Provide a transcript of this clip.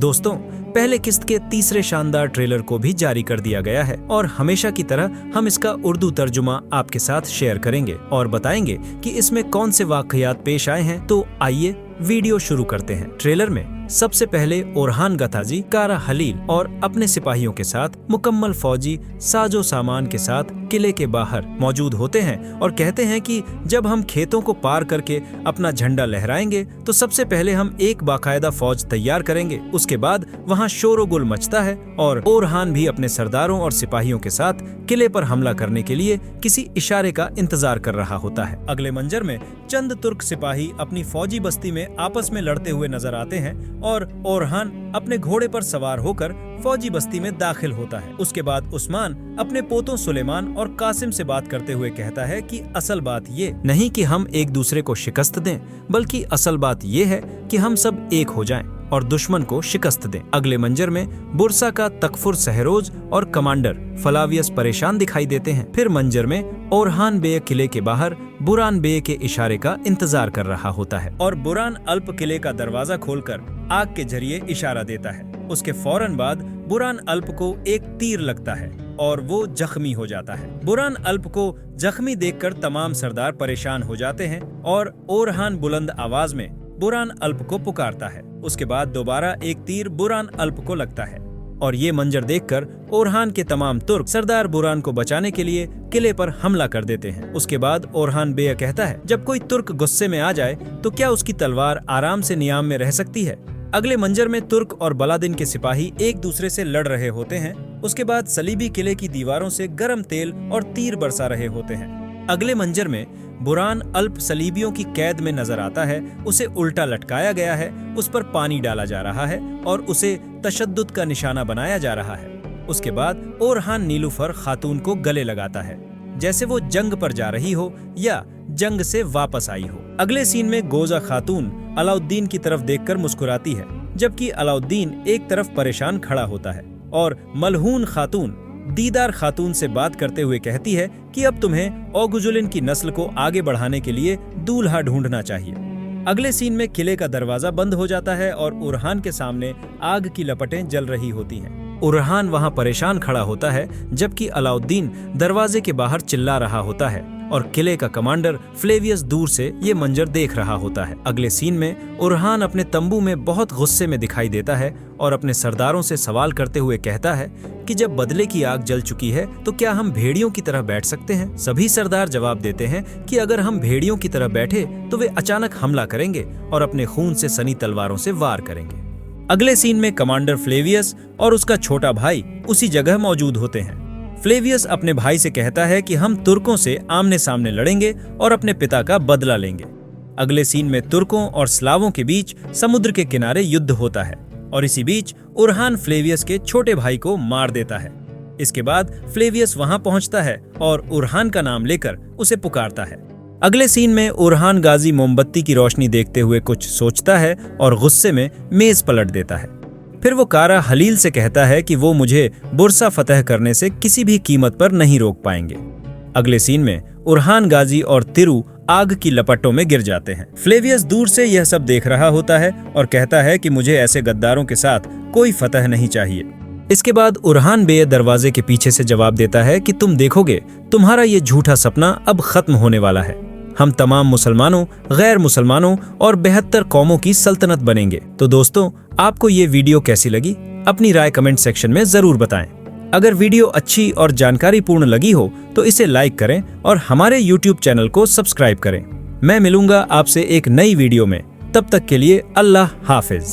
दोस्तों, पहले किस्त के तीसरे शानदार ट्रेलर को भी जारी कर दिया गया है और हमेशा की तरह हम इसका उर्दू तर्जुमा आपके साथ शेयर करेंगे और बताएंगे कि इसमें कौन से वाकयात पेश आए हैं। तो आइए वीडियो शुरू करते हैं। ट्रेलर में सबसे पहले ओरहान गताजी कारा हलील और अपने सिपाहियों के साथ मुकम्मल फौजी साजो सामान के साथ किले के बाहर मौजूद होते हैं और कहते हैं कि जब हम खेतों को पार करके अपना झंडा लहराएंगे तो सबसे पहले हम एक बाकायदा फौज तैयार करेंगे। उसके बाद वहाँ शोरोगुल मचता है और ओरहान भी अपने सरदारों और सिपाहियों के साथ किले पर हमला करने के लिए किसी इशारे का इंतजार कर रहा होता है। अगले मंजर में चंद तुर्क सिपाही अपनी फौजी बस्ती में आपस में लड़ते हुए नजर आते हैं और ओरहान अपने घोड़े पर सवार होकर फौजी बस्ती में दाखिल होता है। उसके बाद उस्मान अपने पोतों सुलेमान और कासिम से बात करते हुए कहता है कि असल बात ये नहीं कि हम एक दूसरे को शिकस्त दें, बल्कि असल बात ये है कि हम सब एक हो जाएं और दुश्मन को शिकस्त दें। अगले मंजर में बुरसा का तकफुर सहरोज और कमांडर फलावियस परेशान दिखाई देते हैं। फिर मंजर में ओरहान बे किले के बाहर बुरान बे के इशारे का इंतजार कर रहा होता है और बुरान अल्प किले का दरवाजा खोलकर आग के जरिए इशारा देता है। उसके फौरन बाद बुरान अल्प को एक तीर लगता है और वो जख्मी हो जाता है। बुरान अल्प को जख्मी देखकर तमाम सरदार परेशान हो जाते हैं और ओरहान बुलंद आवाज में बुरान अल्प को पुकारता है। उसके बाद दोबारा एक तीर बुरान अल्प को लगता है और ये मंजर देखकर ओरहान के तमाम तुर्क सरदार बुरान को बचाने के लिए किले पर हमला कर देते हैं। उसके बाद ओरहान बे कहता है, जब कोई तुर्क गुस्से में आ जाए तो क्या उसकी तलवार आराम से नियाम में रह सकती है। अगले मंजर में तुर्क और बलादिन के सिपाही एक दूसरे से लड़ रहे होते हैं। उसके बाद सलीबी किले की दीवारों से गर्म तेल और तीर बरसा रहे होते हैं। अगले मंजर में बुरान अल्प सलीबियों की कैद में नजर आता है। उसे उल्टा लटकाया गया है, उस पर पानी डाला जा रहा है और उसे तशद्दुद का निशाना बनाया जा रहा है। उसके बाद ओरहान नीलूफर खातून को गले लगाता है, जैसे वो जंग पर जा रही हो या जंग से वापस आई हो। अगले सीन में गोजा खातून अलाउद्दीन की तरफ देखकर मुस्कुराती है, जबकि अलाउद्दीन एक तरफ परेशान खड़ा होता है और मलहून खातून दीदार खातून से बात करते हुए कहती है कि अब तुम्हें ओगुजुलिन की नस्ल को आगे बढ़ाने के लिए दूल्हा ढूंढना चाहिए। अगले सीन में किले का दरवाजा बंद हो जाता है और ओरहान के सामने आग की लपटें जल रही होती हैं। ओरहान वहां परेशान खड़ा होता है, जबकि अलाउद्दीन दरवाजे के बाहर चिल्ला रहा होता है और किले का कमांडर फ्लेवियस दूर से ये मंजर देख रहा होता है। अगले सीन में ओरहान अपने तंबू में बहुत गुस्से में दिखाई देता है और अपने सरदारों से सवाल करते हुए कहता है कि जब बदले की आग जल चुकी है तो क्या हम भेड़ियों की तरह बैठ सकते हैं। सभी सरदार जवाब देते हैं कि अगर हम भेड़ियों की तरह बैठे तो वे अचानक हमला करेंगे और अपने खून से सनी तलवारों से वार करेंगे। अगले सीन में कमांडर फ्लेवियस और उसका छोटा भाई उसी जगह मौजूद होते हैं। फ्लेवियस अपने भाई से कहता है कि हम तुर्कों से आमने सामने लड़ेंगे और अपने पिता का बदला लेंगे। अगले सीन में तुर्कों और स्लावों के बीच समुद्र के किनारे युद्ध होता है और इसी बीच ओरहान फ्लेवियस के छोटे भाई को मार देता है। इसके बाद फ्लेवियस वहां पहुंचता है और ओरहान का नाम लेकर उसे पुकारता है। अगले सीन में ओरहान गाजी मोमबत्ती की रोशनी देखते हुए कुछ सोचता है और गुस्से में मेज पलट देता है। फिर वो कारा हलील से कहता है कि वो मुझे बुरसा फतह करने से किसी भी कीमत पर नहीं रोक पाएंगे। अगले सीन में ओरहान गाजी और तिरु आग की लपटों में गिर जाते हैं। फ्लेवियस दूर से यह सब देख रहा होता है और कहता है कि मुझे ऐसे गद्दारों के साथ कोई फतह नहीं चाहिए। इसके बाद ओरहान बे दरवाजे के पीछे से जवाब देता है कि तुम देखोगे, तुम्हारा ये झूठा सपना अब खत्म होने वाला है। हम तमाम मुसलमानों, गैर मुसलमानों और 72 कौमों की सल्तनत बनेंगे। तो दोस्तों, आपको ये वीडियो कैसी लगी? अपनी राय कमेंट सेक्शन में जरूर बताएं। अगर वीडियो अच्छी और जानकारीपूर्ण लगी हो तो इसे लाइक करें और हमारे YouTube चैनल को सब्सक्राइब करें। मैं मिलूंगा आपसे एक नई वीडियो में। तब तक के लिए अल्लाह हाफिज।